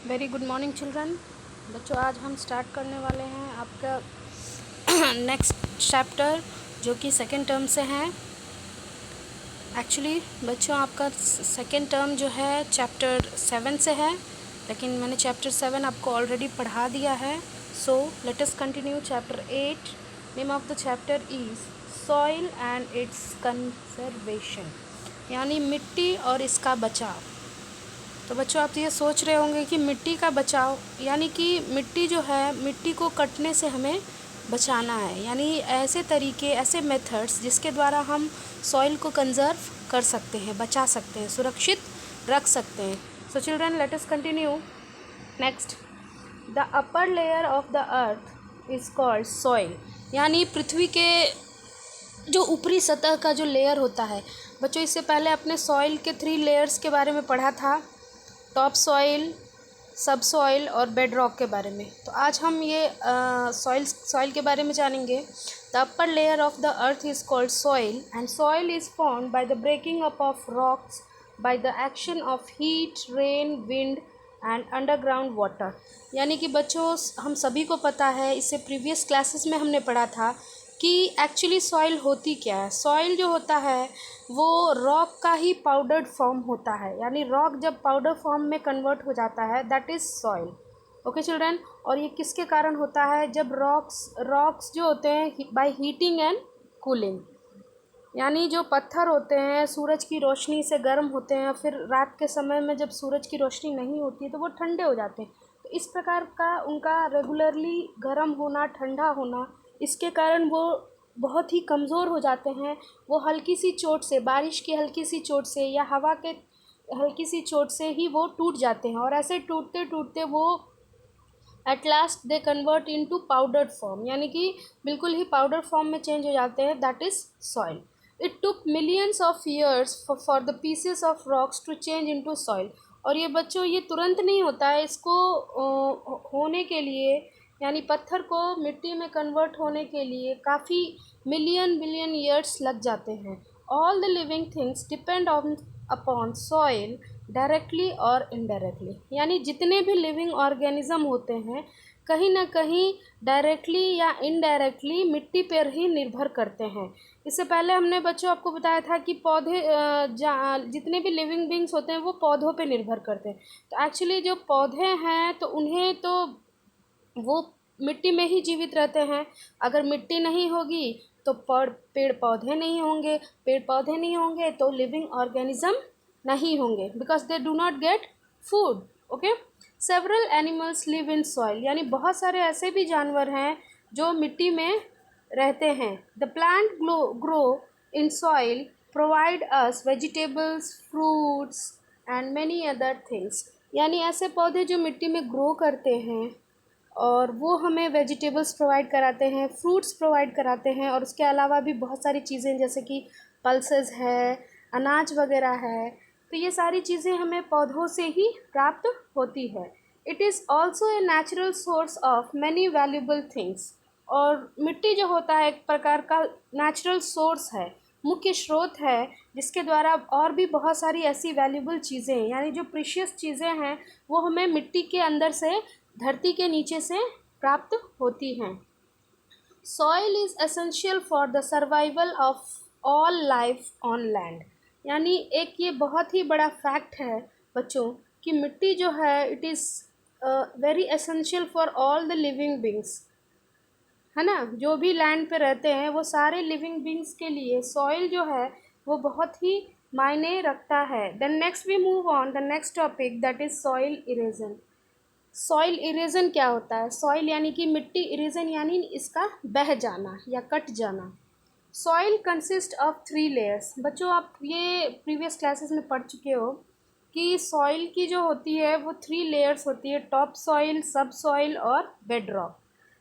Very good morning children. बच्चों, आज हम स्टार्ट करने वाले हैं आपका नेक्स्ट चैप्टर, जो कि सेकेंड टर्म से हैं। एक्चुअली बच्चों, आपका सेकेंड टर्म जो है चैप्टर 7 से है, लेकिन मैंने चैप्टर 7 आपको ऑलरेडी पढ़ा दिया है। So let us continue chapter 8। Name of the chapter is soil and it's conservation, यानी मिट्टी और इसका बचाव। तो बच्चों, आप ये सोच रहे होंगे कि मिट्टी का बचाव यानी कि मिट्टी जो है, मिट्टी को कटने से हमें बचाना है, यानी ऐसे तरीके, ऐसे मेथड्स जिसके द्वारा हम सॉइल को कंजर्व कर सकते हैं, बचा सकते हैं, सुरक्षित रख सकते हैं। So children, let us continue. Next, the upper layer of the earth is called soil, यानी पृथ्वी के जो ऊपरी सतह का जो लेयर होता है। बच्चों, इससे पहले अपने सॉइल के 3 लेयर्स के बारे में पढ़ा था, टॉप सॉइल, सब सॉइल और बेड रॉक के बारे में। तो आज हम ये सॉइल के बारे में जानेंगे। The upper layer of the earth is called soil and soil is formed by the breaking up of rocks by the action of heat, rain, wind and underground water. यानी कि बच्चों, हम सभी को पता है, इससे प्रीवियस क्लासेस में हमने पढ़ा था कि एक्चुअली सॉइल होती क्या है। सॉइल जो होता है वो रॉक का ही पाउडर्ड फॉर्म होता है, यानी रॉक जब पाउडर फॉर्म में कन्वर्ट हो जाता है, that is soil. Okay children, और ये किसके कारण होता है? जब रॉक्स जो होते हैं बाय हीटिंग एंड कूलिंग, यानी जो पत्थर होते हैं सूरज की रोशनी से गर्म होते हैं, फिर रात के समय में जब सूरज की रोशनी नहीं होती है तो वो ठंडे हो जाते हैं। तो इस प्रकार का उनका रेगुलरली गर्म होना, ठंडा होना, इसके कारण वो बहुत ही कमज़ोर हो जाते हैं। वो हल्की सी चोट से, बारिश की हल्की सी चोट से या हवा के हल्की सी चोट से ही वो टूट जाते हैं, और ऐसे टूटते टूटते वो at last they convert into powdered form, यानी कि बिल्कुल ही पाउडर फॉर्म में चेंज हो जाते हैं। That is soil. It took millions of years for the pieces of rocks to change into soil. और ये बच्चों, ये तुरंत नहीं होता है, इसको होने के लिए, यानी पत्थर को मिट्टी में कन्वर्ट होने के लिए काफ़ी मिलियन बिलियन ईयर्स लग जाते हैं। All the living things depend on upon soil directly और इनडायरेक्टली, यानी जितने भी लिविंग ऑर्गेनिज्म होते हैं कहीं ना कहीं डायरेक्टली या इनडायरेक्टली मिट्टी पर ही निर्भर करते हैं। इससे पहले हमने बच्चों आपको बताया था कि पौधे, जितने भी लिविंग बींग्स होते हैं वो पौधों पे निर्भर करते हैं। तो एक्चुअली जो पौधे हैं तो उन्हें तो वो मिट्टी में ही जीवित रहते हैं। अगर मिट्टी नहीं होगी तो पेड़ पौधे नहीं होंगे, पेड़ पौधे नहीं होंगे तो लिविंग ऑर्गेनिज्म नहीं होंगे, because they do not get food. Okay, several animals live in soil, यानी बहुत सारे ऐसे भी जानवर हैं जो मिट्टी में रहते हैं। The plant grow in soil provide us vegetables, fruits and many other things, यानी ऐसे पौधे जो मिट्टी में ग्रो करते हैं और वो हमें वेजिटेबल्स प्रोवाइड कराते हैं, फ्रूट्स प्रोवाइड कराते हैं, और उसके अलावा भी बहुत सारी चीज़ें जैसे कि पल्सेस है, अनाज वगैरह है। तो ये सारी चीज़ें हमें पौधों से ही प्राप्त होती है। It is also a natural source of many valuable things, और मिट्टी जो होता है एक प्रकार का नेचुरल सोर्स है, मुख्य स्रोत है, जिसके द्वारा और भी बहुत सारी ऐसी वैल्यूबल चीज़ें, यानी जो प्रीशियस चीज़ें हैं, वो हमें मिट्टी के अंदर से, धरती के नीचे से प्राप्त होती हैं। Soil is essential for the survival of all life on land, यानी एक ये बहुत ही बड़ा फैक्ट है बच्चों कि मिट्टी जो है it is very essential for all the living beings, है ना। जो भी लैंड पे रहते हैं वो सारे लिविंग बींग्स के लिए सॉइल जो है वो बहुत ही मायने रखता है। Then next we move on the next topic, that is soil erosion. Soil erosion क्या होता है? सॉइल यानी कि मिट्टी, इरेजन यानी इसका बह जाना या कट जाना। Soil consist of 3 layers. बच्चों, आप ये प्रीवियस क्लासेस में पढ़ चुके हो कि सॉइल की जो होती है वो 3 लेयर्स होती है, टॉप सॉइल, सब सॉइल और bed rock.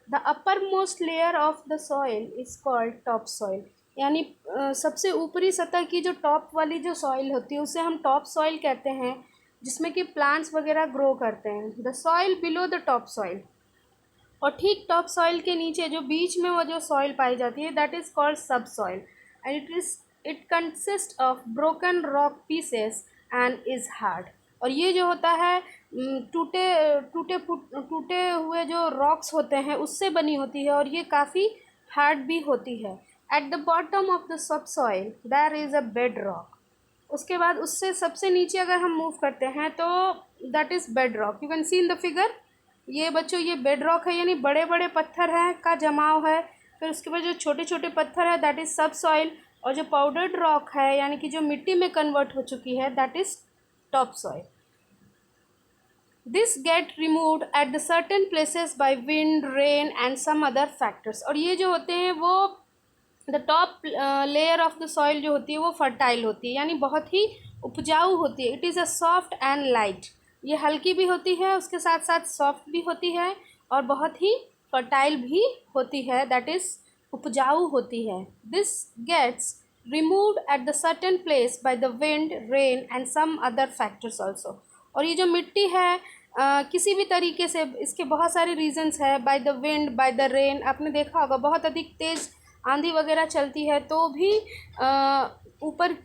The upper most layer of the soil is called top soil, यानी सबसे ऊपरी सतह की जो टॉप वाली जो सॉइल होती है उसे हम टॉप सॉइल कहते हैं, जिसमें कि प्लांट्स वगैरह ग्रो करते हैं। The soil below the top soil, और ठीक टॉप सॉइल के नीचे जो बीच में वो जो सॉइल पाई जाती है, दैट इज़ कॉल्ड सब soil, and it consist of broken rock pieces and is hard. और ये जो होता है टूटे हुए जो रॉक्स होते हैं उससे बनी होती है, और ये काफ़ी हार्ड भी होती है। At the bottom of the sub soil there is a bed rock. उसके बाद उससे सबसे नीचे अगर हम मूव करते हैं तो that is bed rock. You can see in the figure. ये बच्चों ये बेड रॉक है, यानी बड़े बड़े पत्थर हैं का जमाव है। फिर उसके बाद जो छोटे छोटे पत्थर है दैट इज़ सब सॉइल, और जो पाउडर्ड रॉक है यानी कि जो मिट्टी में कन्वर्ट हो चुकी है that is top soil. This get removed at the certain places by wind, rain and some other factors. और ये जो होते हैं वो the top layer of the soil जो होती है वो फर्टाइल होती है, यानी बहुत ही उपजाऊ होती है। It is a soft and light. ये हल्की भी होती है, उसके साथ साथ सॉफ्ट भी होती है और बहुत ही फर्टाइल भी होती है, दैट इज़ उपजाऊ होती है। This gets removed at the certain place by the wind, rain and some other factors also. और ये जो मिट्टी है किसी भी तरीके से, इसके बहुत सारे रीजंस है। Bye the wind, bye the rain, आपने देखा होगा बहुत अधिक तेज़ आंधी वगैरह चलती है तो भी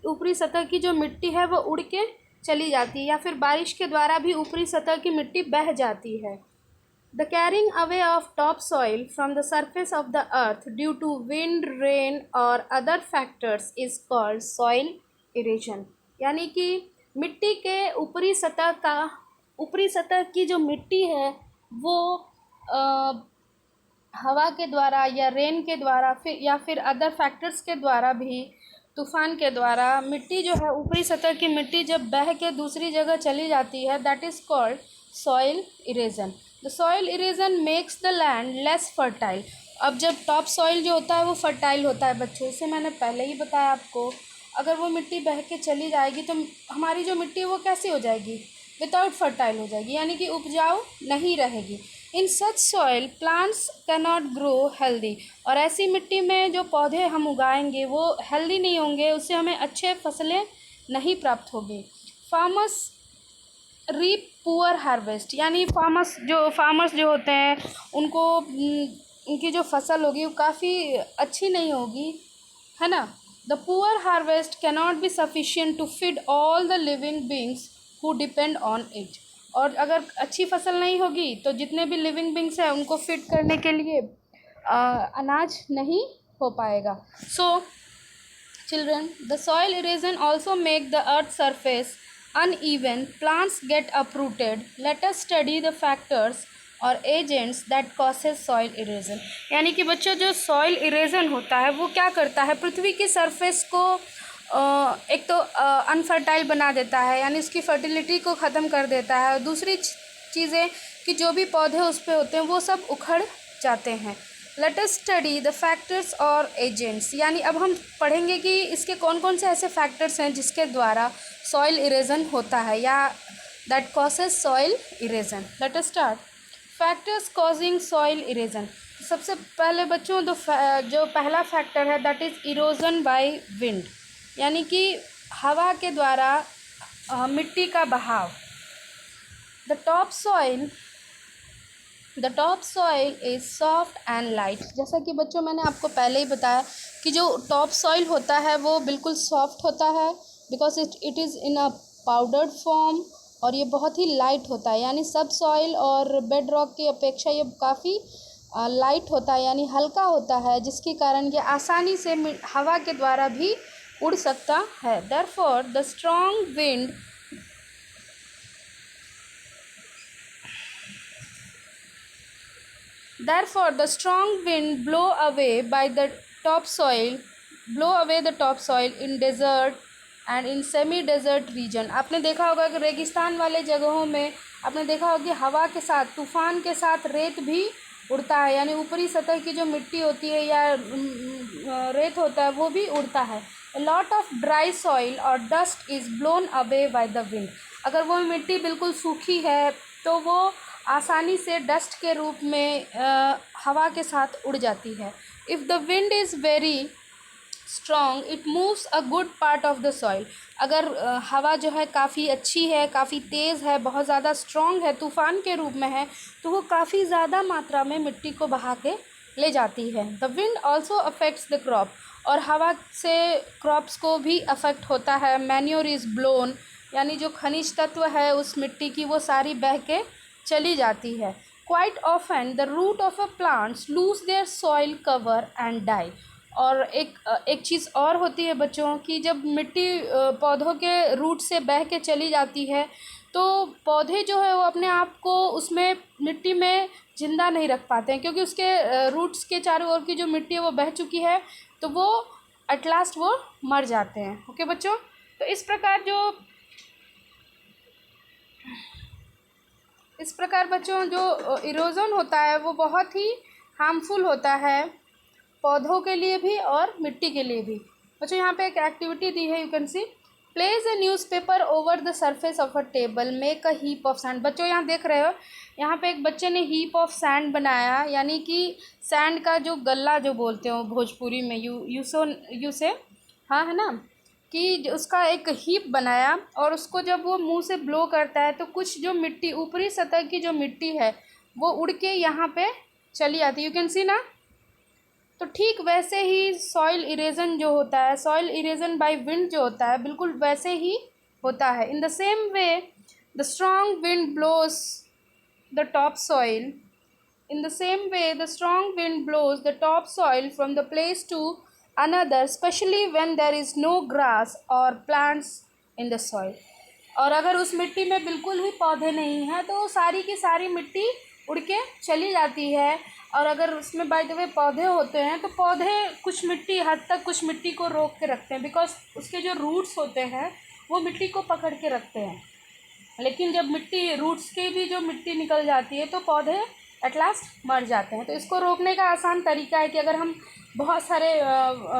ऊपरी सतह की जो मिट्टी है वो उड़ के चली जाती है, या फिर बारिश के द्वारा भी ऊपरी सतह की मिट्टी बह जाती है। The carrying away of top soil from the surface of the earth due to wind, rain और other factors is called soil erosion. यानी कि मिट्टी के ऊपरी सतह की जो मिट्टी है वो हवा के द्वारा या रेन के द्वारा फिर अदर फैक्टर्स के द्वारा भी, तूफ़ान के द्वारा मिट्टी जो है ऊपरी सतह की मिट्टी जब बह के दूसरी जगह चली जाती है that is called soil erosion. The soil erosion makes the land less fertile. अब जब टॉप सॉइल जो होता है वो फर्टाइल होता है बच्चों, इसे मैंने पहले ही बताया आपको। अगर वो मिट्टी बह के चली जाएगी तो हमारी जो मिट्टी है वो कैसी हो जाएगी, विदाउट फर्टाइल हो जाएगी, यानी कि उपजाऊ नहीं रहेगी। In such soil plants can not grow healthy. और ऐसी मिट्टी में जो पौधे हम उगाएंगे वो हेल्दी नहीं होंगे, उससे हमें अच्छे फसलें नहीं प्राप्त होगी। फार्मर्स रीप पुअर हार्वेस्ट, यानी फार्मर्स जो होते हैं उनको उनकी जो फसल होगी वो काफ़ी अच्छी नहीं होगी, है ना। The poor harvest cannot be sufficient to feed all the living beings who depend on it. और अगर अच्छी फसल नहीं होगी तो जितने भी लिविंग बींग्स हैं उनको फीड करने के लिए अनाज नहीं हो पाएगा। So children, the soil erosion also make the earth surface uneven, plants get uprooted. Let us study the factors और agents that causes soil erosion। यानी कि बच्चों जो सॉइल इरेजन होता है वो क्या करता है, पृथ्वी की सरफेस को एक तो अनफर्टाइल बना देता है, यानी उसकी फर्टिलिटी को ख़त्म कर देता है। और दूसरी चीज़ें कि जो भी पौधे उस पर होते हैं वो सब उखड़ जाते हैं। Let us study the factors और एजेंट्स, यानी अब हम पढ़ेंगे कि इसके कौन कौन से ऐसे फैक्टर्स हैं जिसके द्वारा सॉइल इरेजन होता है या that causes soil erosion. Let us start factors causing soil erosion. सबसे पहले बच्चों जो पहला फैक्टर है that is erosion by wind, यानी कि हवा के द्वारा मिट्टी का बहाव। The top soil is soft and light. जैसा कि बच्चों मैंने आपको पहले ही बताया कि जो टॉप सॉइल होता है वो बिल्कुल सॉफ्ट होता है because it is in a powdered form, और ये बहुत ही लाइट होता है, यानी सब सॉइल और बेड रॉक की अपेक्षा ये काफ़ी लाइट होता है, यानी हल्का होता है, जिसके कारण ये आसानी से हवा के द्वारा भी उड़ सकता है। Therefore the strong wind Therefore, the strong wind blow away the top soil in desert and in semi-desert region। आपने देखा होगा कि रेगिस्तान वाले जगहों में आपने देखा होगा कि हवा के साथ, तूफान के साथ रेत भी उड़ता है, यानी ऊपरी सतह की जो मिट्टी होती है या रेत होता है वो भी उड़ता है। A lot of dry soil or dust is blown away by the wind। अगर वो मिट्टी बिल्कुल सूखी है तो वो आसानी से डस्ट के रूप में हवा के साथ उड़ जाती है। If the wind is very strong it moves a good part of the soil. अगर हवा जो है काफ़ी अच्छी है, काफ़ी तेज़ है, बहुत ज़्यादा स्ट्रॉन्ग है, तूफ़ान के रूप में है, तो वो काफ़ी ज़्यादा मात्रा में मिट्टी को बहा के ले जाती है। The wind also affects the crop, और हवा से क्रॉप्स को भी अफेक्ट होता है। मैन्योर इज़ ब्लोन यानी जो खनिज तत्व है उस मिट्टी की वो सारी बह के चली जाती है। Quite often the root of a plants lose their soil cover and die. और एक चीज़ और होती है बच्चों की, जब मिट्टी पौधों के रूट से बह के चली जाती है तो पौधे जो है वो अपने आप को उसमें मिट्टी में ज़िंदा नहीं रख पाते हैं, क्योंकि उसके रूट्स के चारों ओर की जो मिट्टी है वो बह चुकी है, तो वो एट लास्ट वो मर जाते हैं। ओके बच्चों, तो इस प्रकार बच्चों जो इरोजन होता है वो बहुत ही हार्मफुल होता है पौधों के लिए भी और मिट्टी के लिए भी। बच्चों यहाँ पे एक एक्टिविटी दी है, you can see place a newspaper over the surface of a table, make a heap of sand. बच्चों यहाँ देख रहे हो, यहाँ पे एक बच्चे ने हीप ऑफ सैंड बनाया, यानी कि सैंड का जो गल्ला जो बोलते हो भोजपुरी में, यू से हाँ है ना, कि उसका एक हीप बनाया और उसको जब वो मुंह से ब्लो करता है तो कुछ जो मिट्टी ऊपरी सतह की जो मिट्टी है वो उड़ के यहाँ पे चली आती है, यू कैन सी ना। तो ठीक वैसे ही सॉइल इरेजन जो होता है, सॉइल इरेजन बाय विंड जो होता है, बिल्कुल वैसे ही होता है। In the same way the strong wind blows the top soil In the same way, the strong wind blows the topsoil from the place to another, especially when there is no grass or plants in the soil. और अगर उस मिट्टी में बिल्कुल ही पौधे नहीं हैं तो सारी की सारी मिट्टी उड़ के चली जाती है। और अगर उसमें बाय द वे पौधे होते हैं तो पौधे कुछ मिट्टी हद तक कुछ मिट्टी को रोक के रखते हैं, बिकॉज उसके जो रूट्स होते हैं वो मिट्टी को पकड़ के रखते हैं। लेकिन जब मिट्टी रूट्स की भी जो मिट्टी निकल जाती है तो पौधे एट लास्ट मर जाते हैं। तो इसको रोकने का आसान तरीका है कि अगर हम बहुत सारे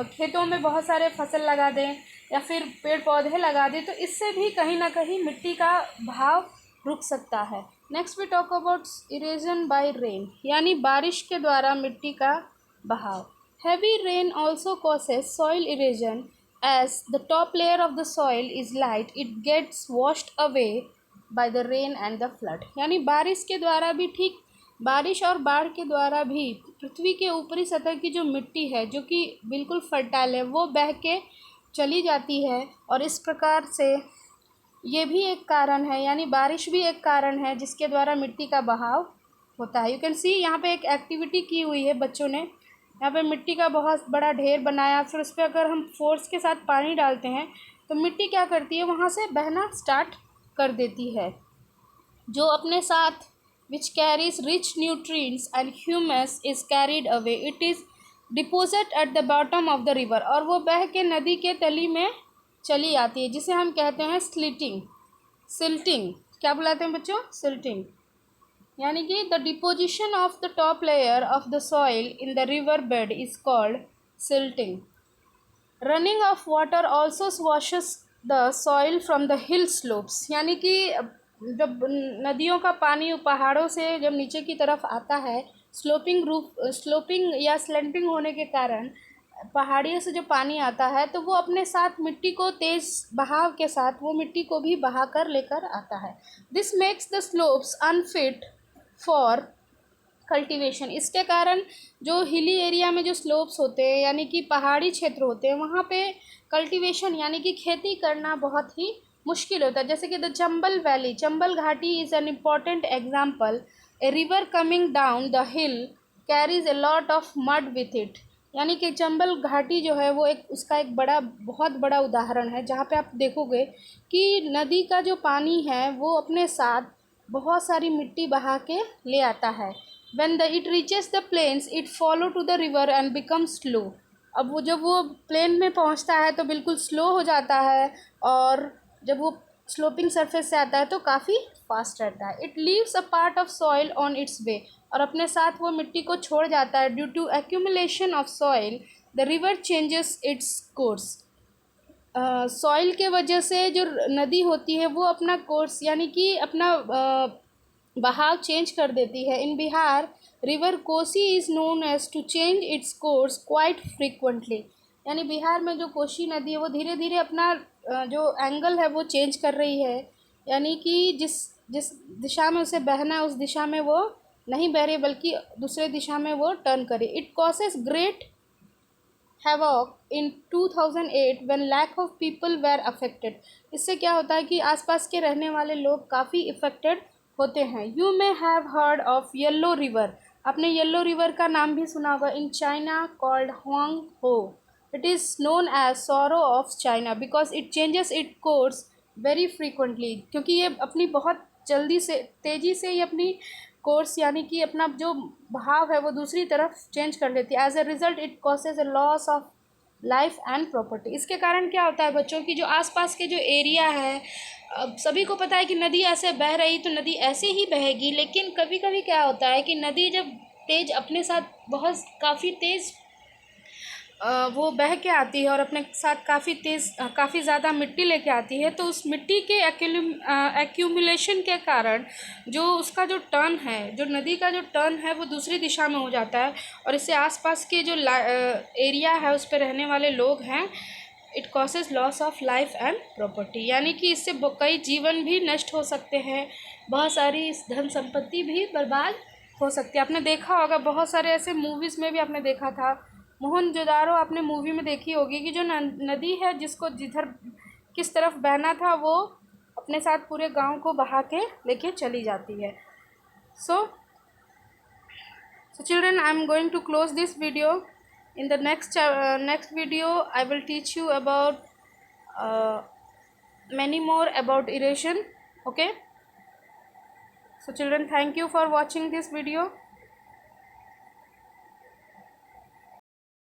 खेतों में बहुत सारे फसल लगा दें या फिर पेड़ पौधे लगा दें तो इससे भी कहीं ना कहीं मिट्टी का बहाव रुक सकता है। Next we talk about erosion by rain, यानी बारिश के द्वारा मिट्टी का बहाव। Heavy rain also causes soil erosion as the top layer of the soil is light, it gets washed away by the rain and the flood. यानी बारिश के द्वारा भी, ठीक बारिश और बाढ़ के द्वारा भी पृथ्वी के ऊपरी सतह की जो मिट्टी है जो कि बिल्कुल फर्टाइल है वो बह के चली जाती है। और इस प्रकार से ये भी एक कारण है, यानी बारिश भी एक कारण है जिसके द्वारा मिट्टी का बहाव होता है। यू कैन सी यहाँ पे एक एक्टिविटी की हुई है बच्चों ने, यहाँ पे मिट्टी का बहुत बड़ा ढेर बनाया, फिर उस पर अगर हम फोर्स के साथ पानी डालते हैं तो मिट्टी क्या करती है, वहाँ से बहना स्टार्ट कर देती है, जो अपने साथ which carries rich nutrients and humus is carried away. It is deposited at the bottom of the river, और वो बह के नदी के तली में चली आती है, जिसे हम कहते हैं सिल्टिंग। क्या बुलाते हैं बच्चों? सिल्टिंग। यानी कि the deposition of the top layer of the soil in the river bed is called silting. Running of water also washes the soil from the hill slopes, यानी कि जब नदियों का पानी पहाड़ों से जब नीचे की तरफ आता है, स्लोपिंग या स्लेंटिंग होने के कारण पहाड़ियों से जो पानी आता है तो वो अपने साथ मिट्टी को तेज़ बहाव के साथ वो मिट्टी को भी बहा कर लेकर आता है। This makes the slopes unfit for cultivation. इसके कारण जो हिली एरिया में जो स्लोप्स होते हैं यानी कि पहाड़ी क्षेत्र होते हैं वहाँ पे कल्टीवेशन यानी कि खेती करना बहुत ही मुश्किल होता है। जैसे कि द चंबल वैली, चंबल घाटी is an important example. A river coming down the hill carries a lot of mud with it. यानी कि चंबल घाटी जो है वो एक उसका एक बहुत बड़ा उदाहरण है, जहाँ पे आप देखोगे कि नदी का जो पानी है वो अपने साथ बहुत सारी मिट्टी बहा के ले आता है। When it reaches the plains, it follow to the river and becomes slow. अब वो जब वो प्लेन में पहुंचता है तो बिल्कुल स्लो हो जाता है, और जब वो स्लोपिंग सरफेस से आता है तो काफ़ी फास्ट रहता है। It leaves a part of soil on its way, और अपने साथ वो मिट्टी को छोड़ जाता है। Due to accumulation of soil the river changes its course. Soil के वजह से जो नदी होती है वो अपना कोर्स यानी कि अपना बहाव चेंज कर देती है। In Bihar river Kosi is known as to change its course quite frequently. यानी बिहार में जो कोसी नदी है वो धीरे धीरे अपना जो एंगल है वो चेंज कर रही है, यानी कि जिस जिस दिशा में उसे बहना है उस दिशा में वो नहीं बह रही बल्कि दूसरे दिशा में वो टर्न करे। It causes great havoc in 2008 when lakh of people were affected. इससे क्या होता है कि आसपास के रहने वाले लोग काफ़ी इफ़ेक्टेड होते हैं. You may have heard of Yellow River. आपने येलो रिवर का नाम भी सुना होगा. In China called Huang Ho. It is known as sorrow of China because it changes its course very frequently. क्योंकि ये अपनी बहुत जल्दी से तेज़ी से ये अपनी कोर्स यानी कि अपना जो भाव है वो दूसरी तरफ चेंज कर लेती है. As a result it causes a loss of life and property. इसके कारण क्या होता है बच्चों की जो आसपास के जो एरिया है, अब सभी को पता है कि नदी ऐसे बह रही तो नदी ऐसे ही बहेगी, लेकिन कभी कभी क्या होता है कि नदी जब तेज अपने साथ बहुत काफ़ी तेज़ वो बह के आती है और अपने साथ काफ़ी ज़्यादा मिट्टी लेके आती है, तो उस मिट्टी के एक्यूमुलेशन के कारण जो उसका जो टर्न है, जो नदी का जो टर्न है वो दूसरी दिशा में हो जाता है और इससे आसपास के जो एरिया है उस पर रहने वाले लोग हैं, it causes loss of life and property. यानी कि इससे कई जीवन भी नष्ट हो सकते हैं, बहुत सारी धन संपत्ति भी बर्बाद हो सकती है. आपने देखा होगा बहुत सारे ऐसे मूवीज़ में भी आपने देखा था. मोहनजोदारो आपने मूवी में देखी होगी कि जो नदी है जिसको जिधर किस तरफ बहना था वो अपने साथ पूरे गांव को बहा के लेके चली जाती है. So children, I am going to close this video. In the next video I will teach you about many more about erosion. Okay, so children, thank you for watching this video.